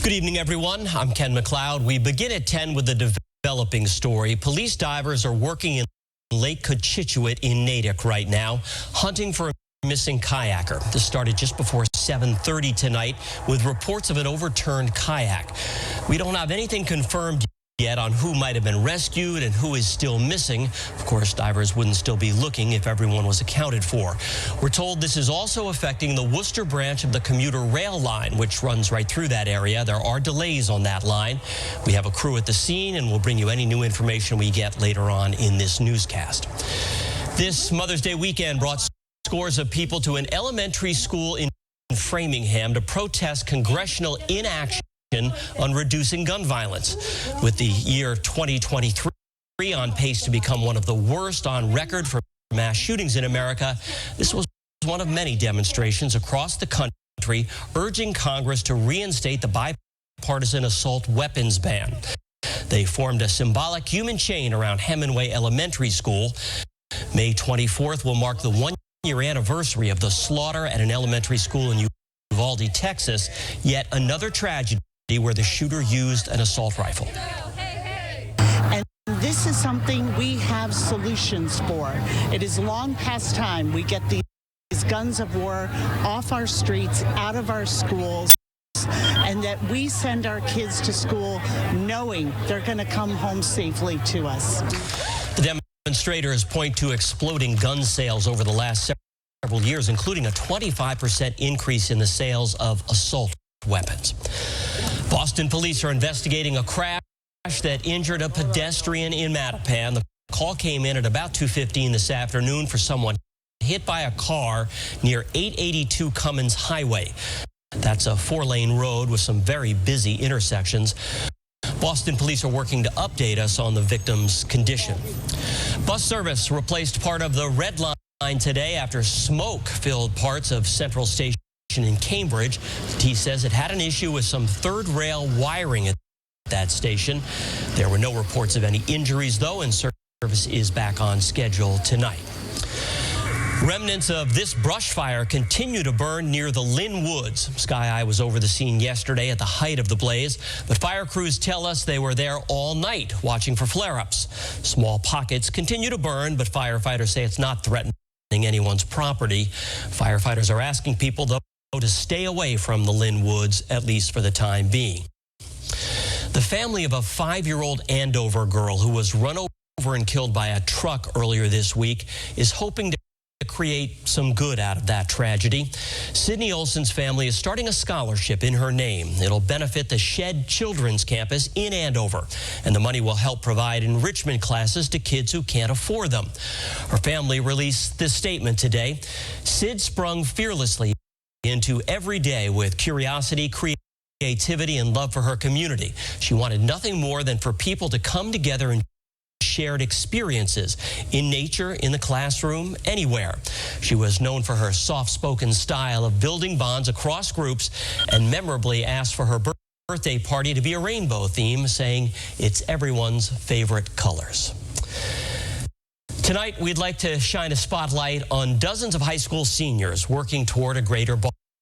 Good evening, everyone. I'm Ken McLeod. We begin at 10 with a developing story. Police divers are working in Lake Cochituate in Natick right now, hunting for a missing kayaker. This started just before 7:30 tonight with reports of an overturned kayak. We don't have anything confirmed yet on who might have been rescued and who is still missing. Of course, divers wouldn't still be looking if everyone was accounted for. We're told this is also affecting the Worcester branch of the commuter rail line, which runs right through that area. There are delays on that line. We have a crew at the scene, and we'll bring you any new information we get later on in this newscast. This Mother's Day weekend brought scores of people to an elementary school in Framingham to protest congressional inaction on reducing gun violence. With the year 2023 on pace to become one of the worst on record for mass shootings in America, this was one of many demonstrations across the country urging Congress to reinstate the bipartisan assault weapons ban. They formed a symbolic human chain around Hemingway Elementary School. May 24th will mark the one-year anniversary of the slaughter at an elementary school in Uvalde, Texas, yet another tragedy where the shooter used an assault rifle. And this is something we have solutions for. It is long past time we get these guns of war off our streets, out of our schools, and that we send our kids to school knowing they're going to come home safely to us. The demonstrators point to exploding gun sales over the last several years, including a 25% increase in the sales of assault weapons. Boston police are investigating a crash that injured a pedestrian in Mattapan. The call came in at about 2:15 this afternoon for someone hit by a car near 882 Cummins Highway. That's a 4-lane road with some very busy intersections. Boston police are working to update us on the victim's condition. Bus service replaced part of the Red Line today after smoke filled parts of Central Station in Cambridge. The T says it had an issue with some third rail wiring at that station. There were no reports of any injuries, though, and service is back on schedule tonight. Remnants of this brush fire continue to burn near the Lynn Woods. Sky Eye was over the scene yesterday at the height of the blaze, but fire crews tell us they were there all night watching for flare-ups. Small pockets continue to burn, but firefighters say it's not threatening anyone's property. Firefighters are asking people, though, to stay away from the Lynn Woods, at least for the time being. The family of a 5-year-old Andover girl who was run over and killed by a truck earlier this week is hoping to create some good out of that tragedy. Sydney Olson's family is starting a scholarship in her name. It'll benefit the Shed Children's Campus in Andover, and the money will help provide enrichment classes to kids who can't afford them. Her family released this statement today. Sid sprung fearlessly into every day with curiosity, creativity, and love for her community. She wanted nothing more than for people to come together and shared experiences in nature, in the classroom, anywhere. She was known for her soft-spoken style of building bonds across groups and memorably asked for her birthday party to be a rainbow theme, saying it's everyone's favorite colors. Tonight, we'd like to shine a spotlight on dozens of high school seniors working toward a greater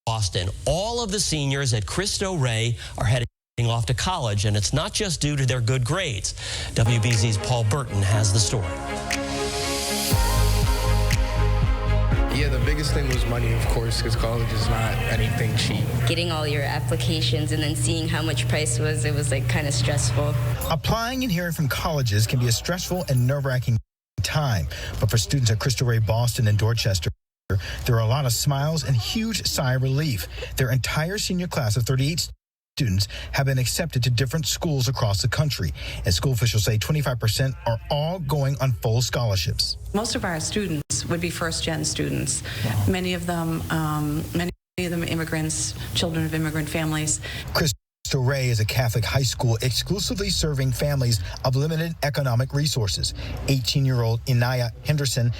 Boston. All of the seniors at Cristo Rey are heading off to college, and it's not just due to their good grades. WBZ's Paul Burton has the story. Yeah, the biggest thing was money, of course, because college is not anything cheap. Getting all your applications and then seeing how much price was, it was like kind of stressful. Applying and hearing from colleges can be a stressful and nerve-wracking time, but for students at Cristo Rey Boston and Dorchester, there are a lot of smiles and huge sigh of relief. Their entire senior class of 38 students have been accepted to different schools across the country, and school officials say 25% are all going on full scholarships. Most of our students would be first-gen students. Wow. Many of them immigrants, children of immigrant families. Cristo Rey is a Catholic high school exclusively serving families of limited economic resources. 18-year-old Inaya Henderson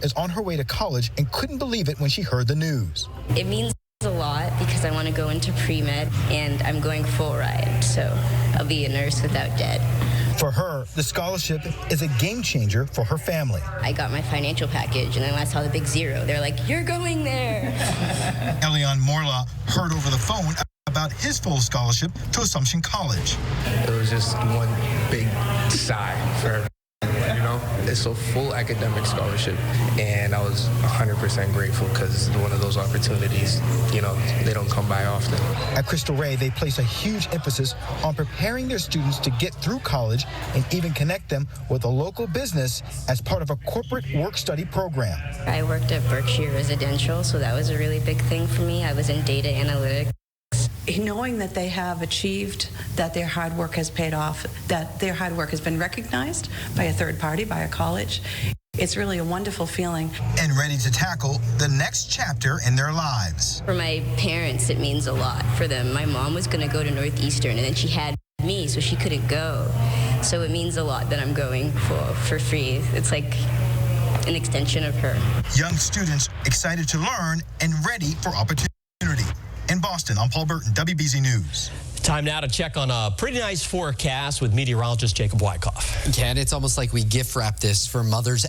is on her way to college and couldn't believe it when she heard the news. It means a lot because I want to go into pre-med and I'm going full ride, so I'll be a nurse without debt. For her, the scholarship is a game changer for her family. I got my financial package, and then when I saw the big zero, they're like, "You're going there." Eliane Morla heard over the phone about his full scholarship to Assumption College. It was just one big sigh for everyone. You know, it's a full academic scholarship, and I was 100% grateful because one of those opportunities, you know, they don't come by often. At Crystal Ray, they place a huge emphasis on preparing their students to get through college and even connect them with a local business as part of a corporate work-study program. I worked at Berkshire Residential, so that was a really big thing for me. I was in data analytics. Knowing that they have achieved, that their hard work has paid off, that their hard work has been recognized by a third party, by a college, it's really a wonderful feeling. And ready to tackle the next chapter in their lives. For my parents, it means a lot for them. My mom was going to go to Northeastern, and then she had me, so she couldn't go. So it means a lot that I'm going for free. It's like an extension of her. Young students excited to learn and ready for opportunity. In Boston, I'm Paul Burton, WBZ News. Time now to check on a pretty nice forecast with meteorologist Jacob Wyckoff. Ken, it's almost like we gift wrap this for mothers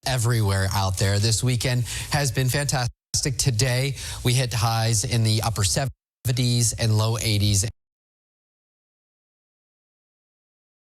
everywhere out there. This weekend has been fantastic. Today, we hit highs in the upper 70s and low 80s.